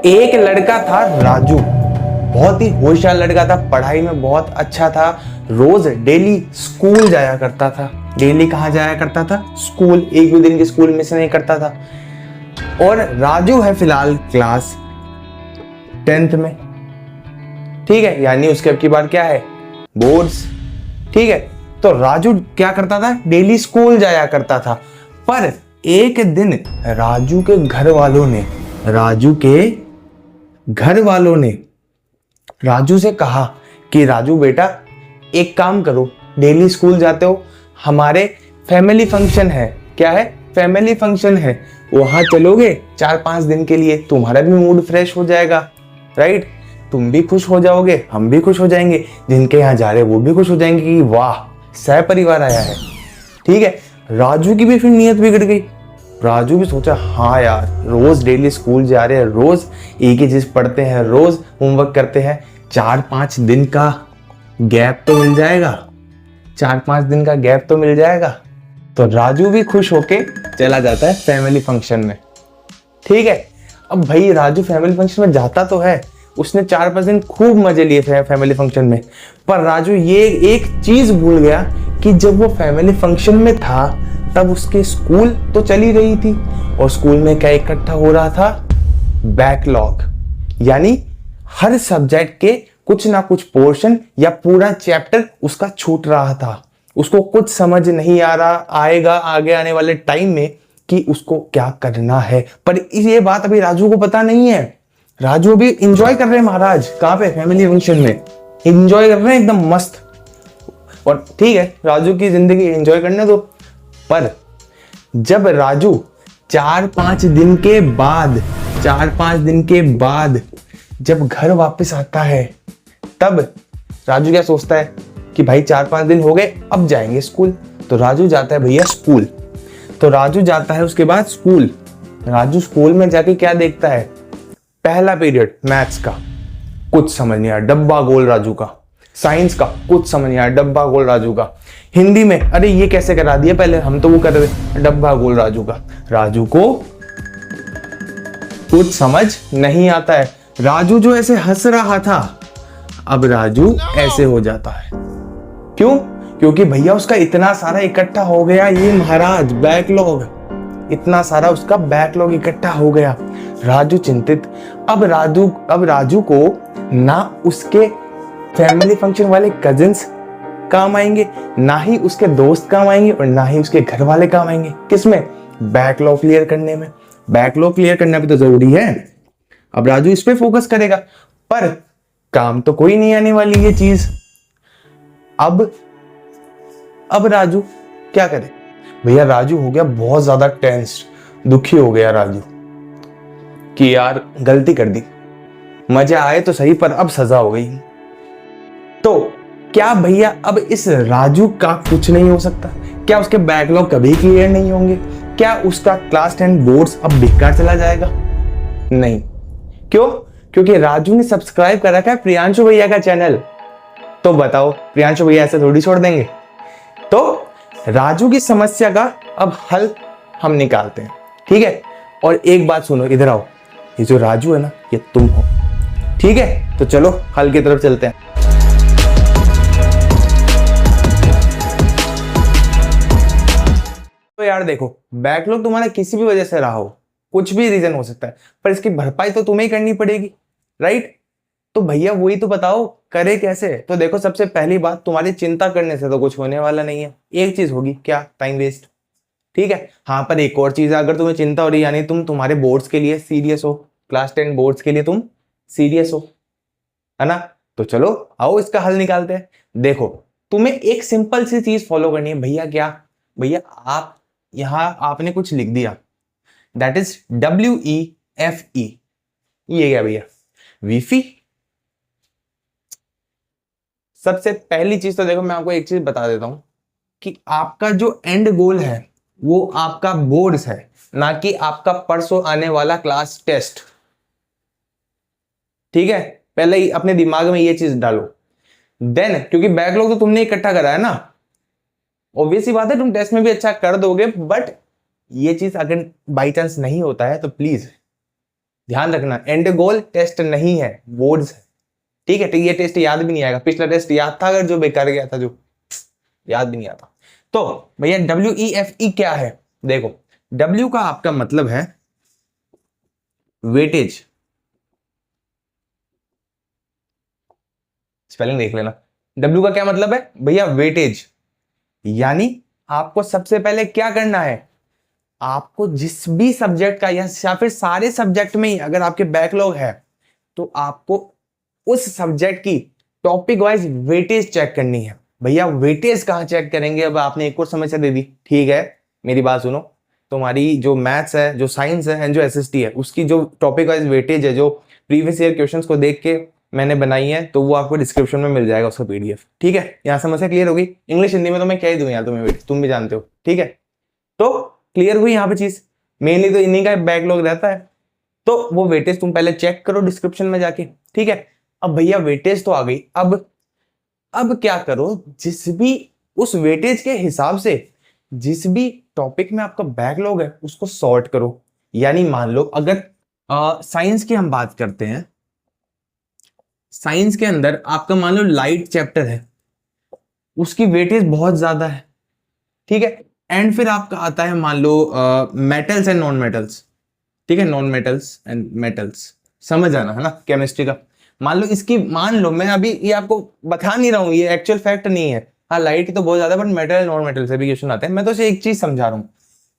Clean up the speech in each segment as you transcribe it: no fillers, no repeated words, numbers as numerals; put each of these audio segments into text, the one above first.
एक लड़का था राजू, बहुत ही होशियार लड़का था, पढ़ाई में बहुत अच्छा था, रोज डेली स्कूल जाया करता था। डेली कहाँ जाया करता था? स्कूल। एक भी दिन के स्कूल मिस नहीं करता था। और राजू है फिलहाल क्लास 10th में, ठीक है, यानी उसके अब की बार क्या है? बोर्ड्स, ठीक है। तो राजू क्या करता था? डेली स्कूल जाया करता था। पर एक दिन राजू के घर वालों ने राजू से कहा कि राजू बेटा, एक काम करो, डेली स्कूल जाते हो, हमारे फैमिली फंक्शन है। क्या है? फैमिली फंक्शन है, वहां चलोगे 4-5 दिन के लिए, तुम्हारा भी मूड फ्रेश हो जाएगा, राइट? तुम भी खुश हो जाओगे, हम भी खुश हो जाएंगे, जिनके यहाँ जा रहे वो भी खुश हो जाएंगे कि वाह, सह परिवार आया है। ठीक है। राजू की भी फिर नीयत बिगड़ गई। राजू भी सोचा, हाँ यार, रोज डेली स्कूल जा रहे हैं, रोज एक ही चीज पढ़ते हैं, रोज होमवर्क करते हैं, 4-5 दिन का गैप तो मिल जाएगा, 4-5 दिन का गैप तो मिल जाएगा। तो राजू भी खुश होके चला जाता है फैमिली फंक्शन में। ठीक है। अब भाई राजू फैमिली फंक्शन में जाता तो है, उसने 4-5 दिन खूब मजे लिए फैमिली फंक्शन में, पर राजू ये एक चीज भूल गया कि जब वो फैमिली फंक्शन में था तब उसके स्कूल तो चली रही थी, और स्कूल में क्या इकट्ठा हो रहा था? बैकलॉग, यानी हर सब्जेक्ट के कुछ ना कुछ पोर्शन या पूरा चैप्टर उसका छूट रहा था। उसको कुछ समझ नहीं आ रहा आएगा आगे आने वाले टाइम में कि उसको क्या करना है। पर ये बात अभी राजू को पता नहीं है। राजू भी इंजॉय कर रहे हैं महाराज, कहां पे? फैमिली फंक्शन में इंजॉय कर रहे हैं एकदम मस्त। और ठीक है, राजू की जिंदगी एंजॉय करने दो। पर जब राजू 4-5 दिन के बाद जब घर वापस आता है, तब राजू क्या सोचता है कि भाई 4-5 दिन हो गए, अब जाएंगे स्कूल। तो राजू जाता है भैया स्कूल। तो राजू जाता है उसके बाद स्कूल। राजू स्कूल में जाके क्या देखता है? पहला पीरियड मैथ्स का, कुछ समझ नहीं आया, डब्बा गोल राजू का। साइंस का कुछ समझ नहीं आया, डब्बा गोल राजू का। हिंदी में, अरे ये कैसे करा दिया, पहले हम तो वो कर रहे थे, डब्बा गोल राजू का। राजू को कुछ समझ नहीं आता है। राजू जो ऐसे हंस रहा था, अब राजू ऐसे हो जाता है। क्यों? क्योंकि भैया उसका इतना सारा इकट्ठा हो गया, ये महाराज बैकलॉग, इतना सारा उसका बैकलॉग इकट्ठा हो गया। राजू चिंतित। अब राजू को ना उसके फैमिली फंक्शन वाले कजिन्स काम आएंगे, ना ही उसके दोस्त काम आएंगे, और ना ही उसके घर वाले काम आएंगे। किसमें? बैकलॉग क्लियर करने में। बैकलॉग क्लियर करना भी तो जरूरी है। अब राजू इस पे फोकस करेगा, पर काम तो कोई नहीं आने वाली ये चीज। अब राजू क्या करे? भैया राजू हो गया बहुत ज्यादा टेंस्ड, दुखी हो गया राजू कि यार गलती कर दी, मजा आए तो सही, पर अब सजा हो गई। तो क्या भैया अब इस राजू का कुछ नहीं हो सकता? क्या उसके बैकलॉग कभी क्लियर नहीं होंगे? क्या उसका क्लास 10 बोर्ड्स अब बेकार चला जाएगा? नहीं। क्यों? क्योंकि राजू ने सब्सक्राइब कर रखा है प्रियांशु भैया का चैनल। तो बताओ, प्रियांशु भैया ऐसे थोड़ी छोड़ देंगे? तो राजू की समस्या का अब हल हम निकालते हैं, ठीक है? और एक बात सुनो, इधर आओ, ये जो राजू है ना, ये तुम हो, ठीक है? तो चलो हल की तरफ चलते हैं। तो यार देखो, बैकलॉग तुम्हारा किसी भी वजह से रहा हो, कुछ भी रीजन हो सकता है, पर इसकी भरपाई तो तुम्हें ही करनी पड़ेगी, राइट? तो भैया वही तो बताओ, करे कैसे? तो देखो, सबसे पहली बात, तुम्हारी चिंता करने से तो कुछ होने वाला नहीं है। एक चीज होगी, क्या? टाइम वेस्ट, ठीक है? हाँ, पर एक और चीज है, अगर तुम्हें चिंता हो रही है, यानी तुम तुम्हारे बोर्ड्स के लिए सीरियस हो, क्लास 10 बोर्ड्स के लिए तुम सीरियस हो, है ना? तो चलो आओ इसका हल निकालते हैं। देखो, तुम्हें एक सिंपल सी चीज फॉलो करनी है भैया। क्या? भैया आप यहां आपने कुछ लिख दिया, दैट इज WEFE। ये क्या भैया? वीफी। सबसे पहली चीज तो देखो, मैं आपको एक चीज बता देता हूं कि आपका जो एंड गोल है वो आपका बोर्ड्स है, ना कि आपका परसों आने वाला क्लास टेस्ट, ठीक है? पहले ही अपने दिमाग में ये चीज डालो। देन, क्योंकि बैकलॉग तो तुमने इकट्ठा करा है ना, ऑब्वियस ही बात है तुम टेस्ट में भी अच्छा कर दोगे, बट ये चीज अगर बाई चांस नहीं होता है तो प्लीज ध्यान रखना, एंड गोल टेस्ट नहीं है, बोर्ड्स है, ठीक है। तो ये टेस्ट याद भी नहीं आएगा, पिछला टेस्ट याद था अगर जो बेकार गया था, जो याद भी नहीं आता। तो भैया WEFE क्या है? देखो, W का आपका मतलब है वेटेज, स्पेलिंग देख लेना। W का क्या मतलब है भैया? वेटेज। यानी आपको सबसे पहले क्या करना है, आपको जिस भी सब्जेक्ट का या फिर सारे सब्जेक्ट में ही अगर आपके बैकलॉग है तो आपको उस सब्जेक्ट की टॉपिक वाइज वेटेज चेक करनी है। भैया वेटेज कहाँ चेक करेंगे? अब आपने एक और समस्या दे दी, ठीक है, मेरी बात सुनो। तुम्हारी जो मैथ्स है, जो साइंस है एंड जो SST है, उसकी जो टॉपिक वाइज वेटेज है, जो प्रीवियस ईयर क्वेश्चंस को देख के मैंने बनाई है, तो वो आपको डिस्क्रिप्शन में मिल जाएगा उसका PDF, ठीक है। यहाँ समस्या क्लियर होगी? इंग्लिश हिंदी में तो मैं क्या ही दूं यार तुम्हें वेटेज, तुम भी जानते हो, ठीक है। तो क्लियर हुई यहाँ पे चीज, मेनली तो इन्हीं का बैकलॉग रहता है। तो वो वेटेज तुम पहले चेक करो डिस्क्रिप्शन में जाके, ठीक है। अब भैया वेटेज तो आ गई, अब क्या करो, जिस भी उस वेटेज के हिसाब से जिस भी टॉपिक में आपका बैकलॉग है उसको सॉर्ट करो। यानी मान लो अगर साइंस की हम बात करते हैं, साइंस के अंदर आपका मान लो लाइट चैप्टर है, उसकी वेटेज बहुत ज्यादा है, ठीक है। एंड फिर आपका आता है मान लो मेटल्स एंड नॉन मेटल्स, ठीक है, नॉन मेटल्स एंड मेटल्स, समझ आना है ना केमिस्ट्री का। मान लो इसकी, मान लो मैं अभी ये आपको बता नहीं रहा हूँ, ये एक्चुअल फैक्ट नहीं है। हाँ लाइट की तो बहुत ज्यादा, but metal and non metal से भी क्वेश्चन आते हैं। मैं तो सिर्फ एक चीज समझा रहा हूँ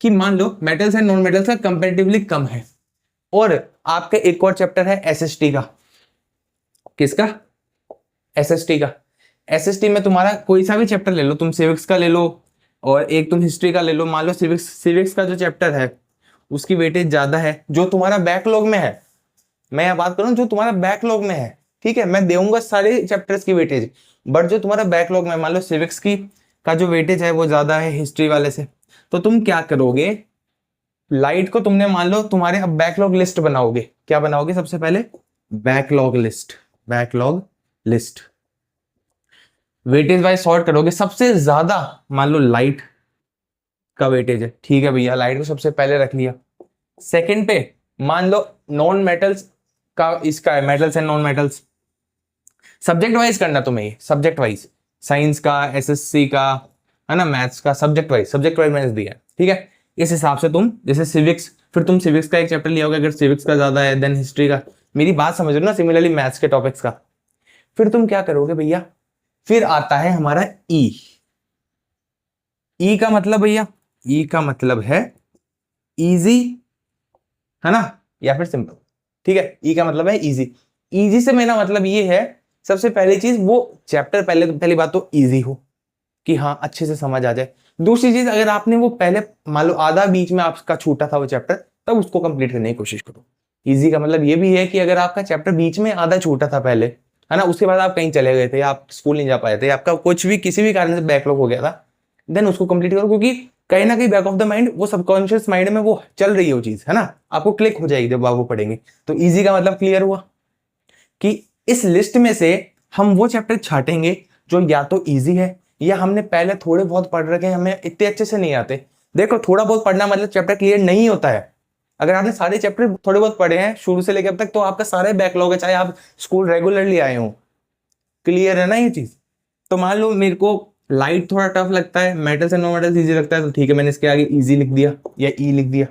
कि मान लो मेटल्स एंड नॉन मेटल्स का कंपेरेटिवली कम है। और आपका एक और चैप्टर है SST का। किसका? SST का। SST में तुम्हारा कोई सा भी चैप्टर ले लो, तुम सिविक्स का ले लो और एक तुम हिस्ट्री का ले लो। मान लो सिविक्स का जो चैप्टर है उसकी वेटेज ज्यादा है, जो तुम्हारा बैकलॉग में है। मैं यहाँ बात करूँ जो तुम्हारा बैकलॉग में है, ठीक है, मैं देऊंगा सारे चैप्टर्स की वेटेज, बट जो तुम्हारा बैकलॉग में, मान लो सिविक्स की का जो वेटेज है वो ज्यादा है हिस्ट्री वाले से, तो तुम क्या करोगे, लाइट को तुमने मान लो तुम्हारे अब बैकलॉग लिस्ट बनाओगे। क्या बनाओगे? सबसे पहले backlog list, backlog list weightage wise sort करोगे। सबसे ज्यादा मान लो लाइट का वेटेज है, ठीक है भैया, लाइट को सबसे पहले रख लिया। सेकंड पे मान लो नॉन मेटल्स का, इसका है metals and non metals. Subject wise करना तुम्हें, ये सब्जेक्ट वाइज, साइंस का, SSC का, है ना, मैथ्स का, सब्जेक्ट वाइज मैंने दिया है, ठीक है। इस हिसाब से तुम जैसे सिविक्स, फिर तुम सिविक्स का एक चैप्टर लिया होगा, अगर सिविक्स का ज्यादा है देन हिस्ट्री का, मेरी बात समझ रहे हो ना, सिमिलरली मैथ्स के टॉपिक्स का। फिर तुम क्या करोगे भैया, फिर आता है हमारा ई का मतलब भैया, ई का मतलब है इजी, है ना, या फिर सिंपल, ठीक है। ई का मतलब है इजी। इजी से मेरा मतलब ये है, सबसे पहली चीज वो चैप्टर पहली बात तो इजी हो, कि हाँ अच्छे से समझ आ जाए। दूसरी चीज, अगर आपने वो पहले मान लो आधा बीच में आपका छूटा था वो चैप्टर, तब उसको कंप्लीट करने की कोशिश करो। इजी का मतलब ये भी है कि अगर आपका चैप्टर बीच में आधा छूटा था पहले, है ना, उसके बाद आप कहीं चले गए थे, या आप स्कूल नहीं जा पाए थे, आपका कुछ भी किसी भी कारण से बैकलॉग हो गया था, देन उसको कंप्लीट करो। क्योंकि कहीं ना कहीं बैक ऑफ द माइंड, वो सबकॉन्शियस माइंड में वो चल रही है वो चीज, है ना, आपको क्लिक हो जाएगी जब आप वो पढ़ेंगे। तो इजी का मतलब क्लियर हुआ कि इस लिस्ट में से हम वो चैप्टर छाटेंगे जो या तो इजी है, या हमने पहले थोड़े बहुत पढ़ रखे हैं, हमें इतने अच्छे से नहीं आते। देखो थोड़ा बहुत पढ़ना मतलब चैप्टर क्लियर नहीं होता है। अगर आपने सारे चैप्टर थोड़े बहुत पढ़े हैं शुरू से लेकर अब तक, तो आपका सारे बैकलॉग है, चाहे आप स्कूल रेगुलरली आए हो। क्लियर है ना ये चीज? तो मान लो मेरे को लाइट थोड़ा टफ लगता है, metals and non metals easy लगता है, तो ठीक है, मैंने इसके आगे इजी लिख दिया या ई लिख दिया।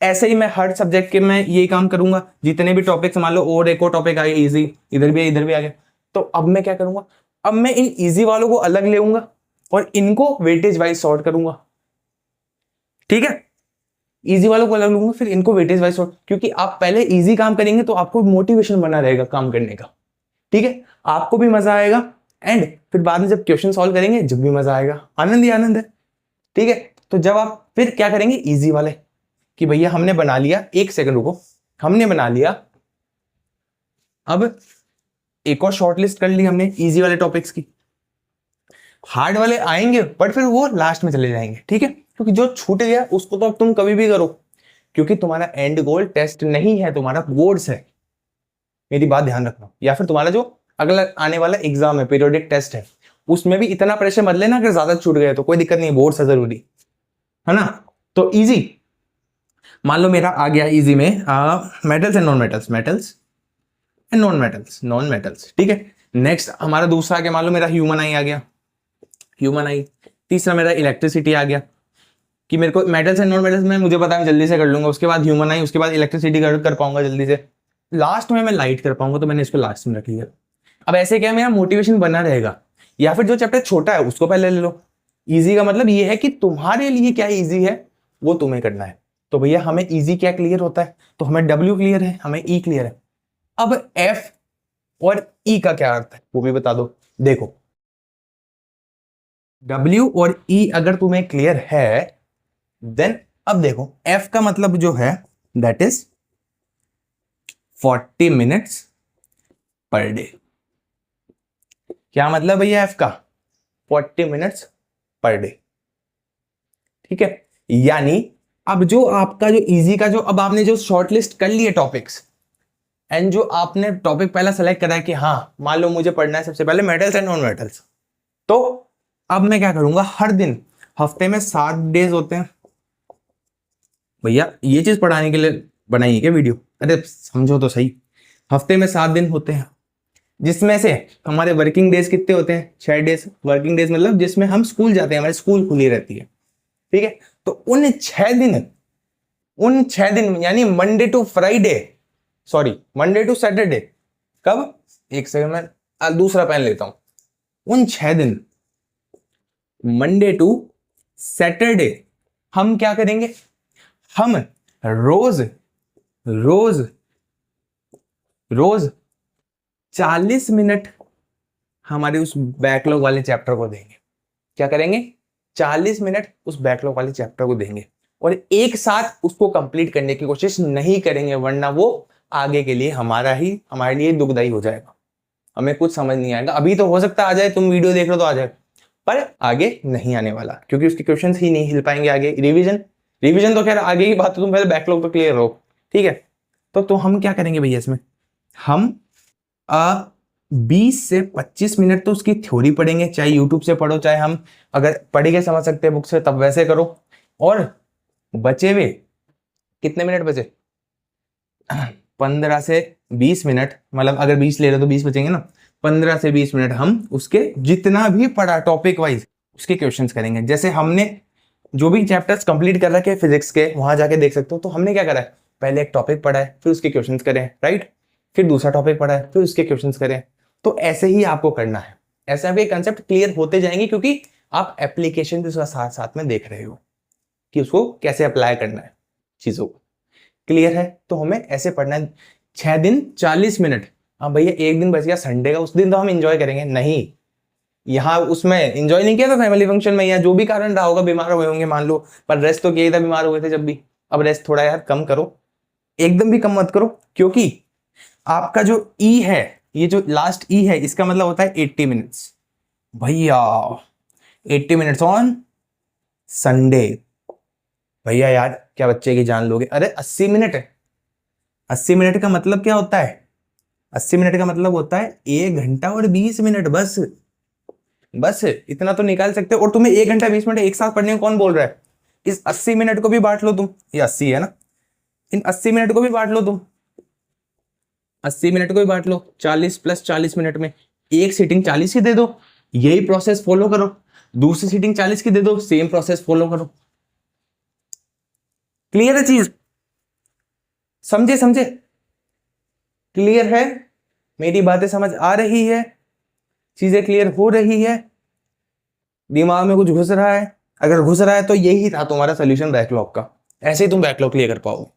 ऐसे ही मैं हर सब्जेक्ट के मैं यही काम करूंगा, जितने भी टॉपिक्स मान लो और एक और टॉपिक आ गया इजी, इधर भी आ गया, तो अब मैं क्या करूंगा, अब मैं इन इजी वालों को अलग लेऊंगा और इनको वेटेज वाइज सॉर्ट करूंगा, ठीक है। इजी वालों को अलग लूंगा, फिर इनको वेटेज वाइज सॉर्ट, क्योंकि आप पहले इजी काम करेंगे तो आपको मोटिवेशन बना रहेगा काम करने का, ठीक है, आपको भी मजा आएगा, एंड फिर बाद में जब क्वेश्चन सॉल्व करेंगे जब भी मजा आएगा, आनंद ही आनंद है, ठीक है। तो जब आप फिर क्या करेंगे इजी वाले, कि भैया हमने बना लिया, एक सेकंड रुको, हमने बना लिया, अब एक और शॉर्ट लिस्ट कर ली हमने इजी वाले टॉपिक्स की। हार्ड वाले आएंगे बट फिर वो लास्ट में चले जाएंगे, ठीक है, क्योंकि जो छूट गया उसको तो अब तुम कभी भी करो, क्योंकि तुम्हारा एंड गोल टेस्ट नहीं है, तुम्हारा बोर्ड्स है, मेरी बात ध्यान रखना। या फिर तुम्हारा जो अगला आने वाला एग्जाम है, पीरियोडिक टेस्ट है, उसमें भी इतना प्रेशर मत लेना, अगर ज्यादा छूट गए तो कोई दिक्कत नहीं, बोर्ड्स है जरूरी, है ना। तो इजी, मान लो मेरा आ गया इजी में metals and non metals, metals and non metals, non metals, ठीक है। नेक्स्ट हमारा दूसरा आ गया, मान लो मेरा ह्यूमन आई आ गया, ह्यूमन आई। तीसरा मेरा इलेक्ट्रिसिटी आ गया कि मेरे को मेटल्स एंड नॉन मेटल्स में मुझे पता है जल्दी से कर लूंगा, उसके बाद ह्यूमन आई, उसके बाद इलेक्ट्रिसिटी कर पाऊंगा जल्दी से, लास्ट में मैं लाइट कर पाऊंगा, तो मैंने इसको लास्ट में रख लिया। अब ऐसे क्या मेरा मोटिवेशन बना रहेगा, या फिर जो चैप्टर छोटा है उसको पहले ले लो। इजी का मतलब ये है कि तुम्हारे लिए क्या इजी है वो तुम्हें करना है। तो भैया हमें इजी क्या क्लियर होता है, तो हमें डब्ल्यू क्लियर है, हमें ई क्लियर है। अब एफ और ई का क्या अर्थ है वो भी बता दो। देखो डब्ल्यू और ई अगर तुम्हें क्लियर है देन अब देखो एफ का मतलब जो है that is 40 minutes per day. क्या मतलब भैया एफ का? 40 मिनट्स पर डे, ठीक है। यानी अब जो आपका जो इजी का जो अब आपने जो शॉर्टलिस्ट कर लिए टॉपिक्स एंड जो आपने टॉपिक पहला सेलेक्ट करा है कि हाँ मान लो मुझे पढ़ना है सबसे पहले मेटल्स एंड नॉन मेटल्स, तो अब मैं क्या करूंगा, हर दिन हफ्ते में 7 डेज होते हैं। भैया ये चीज पढ़ाने के लिए बनाई है क्या वीडियो? अरे समझो तो सही, हफ्ते में 7 दिन होते हैं, जिसमें से हमारे वर्किंग डेज कितने होते हैं? 6 डेज। वर्किंग डेज मतलब जिसमें हम स्कूल जाते हैं, हमारी स्कूल खुली रहती है, ठीक है। तो उन 6 दिन यानी Monday to Friday, sorry Monday to Saturday, कब? एक सेकंड में दूसरा पेन लेता हूं। उन 6 दिन मंडे टू सैटरडे हम क्या करेंगे, हम रोज रोज रोज 40 मिनट हमारे उस बैकलॉग वाले चैप्टर को देंगे। क्या करेंगे? 40 मिनट उस बैकलॉग वाले चैप्टर को देंगे और एक साथ उसको कंप्लीट करने की कोशिश नहीं करेंगे, वरना वो आगे के लिए हमारे लिए दुखदाई हो जाएगा, हमें कुछ समझ नहीं आएगा। अभी तो हो सकता है आ जाए, तुम वीडियो देख लो तो आ जाए, पर आगे नहीं आने वाला, क्योंकि उसके क्वेश्चंस ही नहीं हिल पाएंगे आगे। रिवीजन तो खैर आगे की बात, तो तुम पहले बैकलॉग तो क्लियर हो, ठीक है। तो हम क्या करेंगे भैया इसमें, हम 20 से 25 मिनट तो उसकी थ्योरी पढ़ेंगे, चाहे यूट्यूब से पढ़ो, चाहे हम अगर पढ़ के समझ सकते हैं बुक से तब वैसे करो। और बचे हुए कितने मिनट बचे? 15 से 20 मिनट, मतलब अगर 20 ले रहे तो 20 बचेंगे ना, 15 से 20 मिनट हम उसके जितना भी पढ़ा टॉपिक वाइज उसके क्वेश्चंस करेंगे। जैसे हमने जो भी चैप्टर्स कंप्लीट कर रखे हैं फिजिक्स के, वहां जाके देख सकते हो। तो हमने क्या करा है, पहले एक टॉपिक पढ़ा है, फिर उसके क्वेश्चंस करें, राइट, फिर दूसरा टॉपिक पढ़ा है, फिर उसके क्वेश्चंस करें। तो ऐसे ही आपको करना है, ऐसे आपके कंसेप्ट क्लियर होते जाएंगे, क्योंकि आप एप्लीकेशन भी उसका साथ साथ में देख रहे हो कि उसको कैसे अप्लाई करना है चीजों को। क्लियर है? तो हमें ऐसे पढ़ना है 6 दिन 40 मिनट। हाँ भैया एक दिन बच गया संडे का, उस दिन तो हम इंजॉय करेंगे नहीं, यहाँ उसमें एंजॉय नहीं किया था फैमिली फंक्शन में, या जो भी कारण रहा होगा, बीमार हुए होंगे मान लो, पर रेस्ट तो किया ही था, बीमार हुए थे जब भी। अब रेस्ट थोड़ा यार कम करो, एकदम भी कम मत करो, क्योंकि आपका जो ई है, ये जो लास्ट ई है, इसका मतलब होता है 80 मिनट्स। भैया 80 मिनट्स ऑन संडे, भैया यार क्या बच्चे की जान लोगे? अरे 80 मिनट है, 80 मिनट का मतलब क्या होता है? 80 मिनट का मतलब होता है 1 घंटा और 20 मिनट, बस इतना तो निकाल सकते हो। और तुम्हें 1 घंटा 20 मिनट एक साथ पढ़ने को कौन बोल रहा है? इस 80 मिनट को भी बांट लो तुम, ये 80 है ना, इन 80 मिनट को भी बांट लो तुम, 80 मिनट को भी बांट लो 40 प्लस 40 मिनट में, एक सीटिंग 40 की दे दो, यही प्रोसेस फॉलो करो। दूसरी सीटिंग 40 की दे दो, सेम प्रोसेस फॉलो करो। क्लियर है चीज? समझे? क्लियर है? मेरी बातें समझ आ रही है? चीजें क्लियर हो रही है? दिमाग में कुछ घुस रहा है? अगर घुस रहा है तो यही था तुम्हारा सोल्यूशन बैकलॉग का, ऐसे ही तुम बैकलॉग क्लियर कर पाओगे,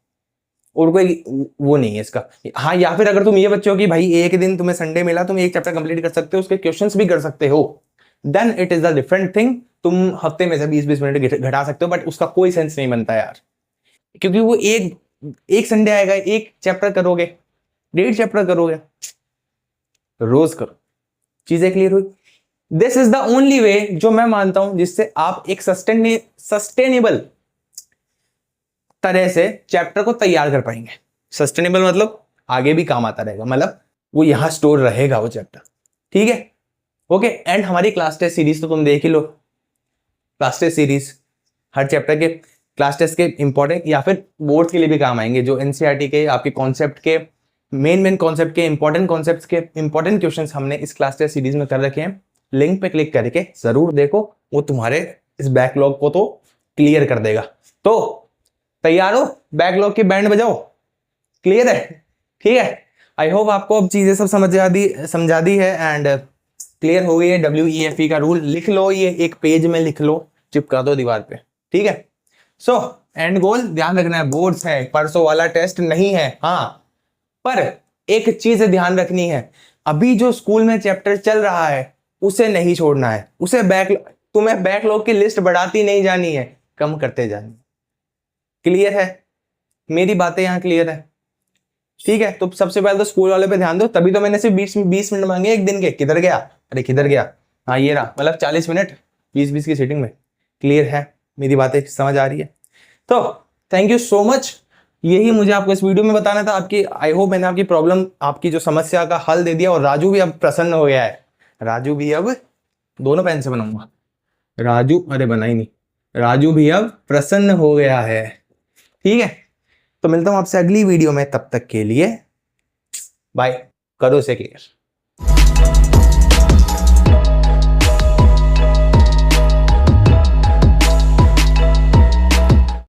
और कोई वो नहीं है इसका। हाँ, या फिर अगर तुम ये बच्चे हो कि भाई एक दिन तुम्हें संडे मिला, तुम एक चैप्टर कंप्लीट कर सकते हो, उसके क्वेश्चंस भी कर सकते हो, then it is the different thing. तुम हफ्ते में से 20-20 मिनट घटा सकते हो, बट उसका कोई सेंस नहीं बनता यार, क्योंकि वो एक संडे आएगा, एक चैप्टर करोगे, 1.5 चैप्टर करोगे, रोज करो। चीजें क्लियर हुई? This is the only way जो मैं मानता हूं जिससे आप एक सस्टेनेबल तरह से चैप्टर को तैयार कर पाएंगे। सस्टेनेबल मतलब आगे भी काम आता रहेगा, मतलब वो यहां स्टोर रहेगा वो चैप्टर, ठीक है। ओके, एंड हमारी क्लास टेस्ट सीरीज तो तुम देख ही लो, क्लास टेस्ट सीरीज हर चैप्टर के क्लास टेस्ट के इंपॉर्टेंट या फिर बोर्ड के लिए भी काम आएंगे, जो एनसीईआरटी के आपके कॉन्सेप्ट के मेन कॉन्सेप्ट के इंपॉर्टेंट कॉन्सेप्ट्स के इंपॉर्टेंट क्वेश्चंस हमने इस क्लास टेस्ट सीरीज में कर रखे हैं। लिंक पे क्लिक करके जरूर देखो, वो तुम्हारे इस बैकलॉग को तो क्लियर कर देगा। तो तैयार हो, बैकलॉग की बैंड बजाओ, क्लियर है? ठीक है, आई होप आपको अब चीजें सब समझा दी है एंड क्लियर हो गई है। WEFE का रूल लिख लो, ये एक पेज में लिख लो, चिपका दो दीवार पे, ठीक है। सो एंड गोल ध्यान रखना है, बोर्ड्स है, परसों वाला टेस्ट नहीं है। हाँ, पर एक चीज ध्यान रखनी है, अभी जो स्कूल में चैप्टर चल रहा है उसे नहीं छोड़ना है, उसे तुम्हें बैकलॉग की लिस्ट बढ़ाती नहीं जानी है, कम करते जानी। क्लियर है? मेरी बातें यहां क्लियर है? ठीक है, तो सबसे पहले तो स्कूल वाले पे ध्यान दो, तभी तो मैंने सिर्फ 20 मिनट मांगे एक दिन के। किधर गया? अरे किधर गया? हाँ ये रहा, मतलब 40 मिनट 20 की सीटिंग में। क्लियर है? मेरी बातें समझ आ रही है? तो थैंक यू सो मच, यही मुझे आपको इस वीडियो में बताना था। आपकी आई होप मैंने आपकी प्रॉब्लम, आपकी जो समस्या का हल दे दिया। और राजू भी अब प्रसन्न हो गया है, राजू भी अब, दोनों पेन से बनाऊंगा, राजू, अरे बना ही नहीं, राजू भी अब प्रसन्न हो गया है। ठीक है, तो मिलता हूं आपसे अगली वीडियो में, तब तक के लिए बाय। करो इसे क्लियर।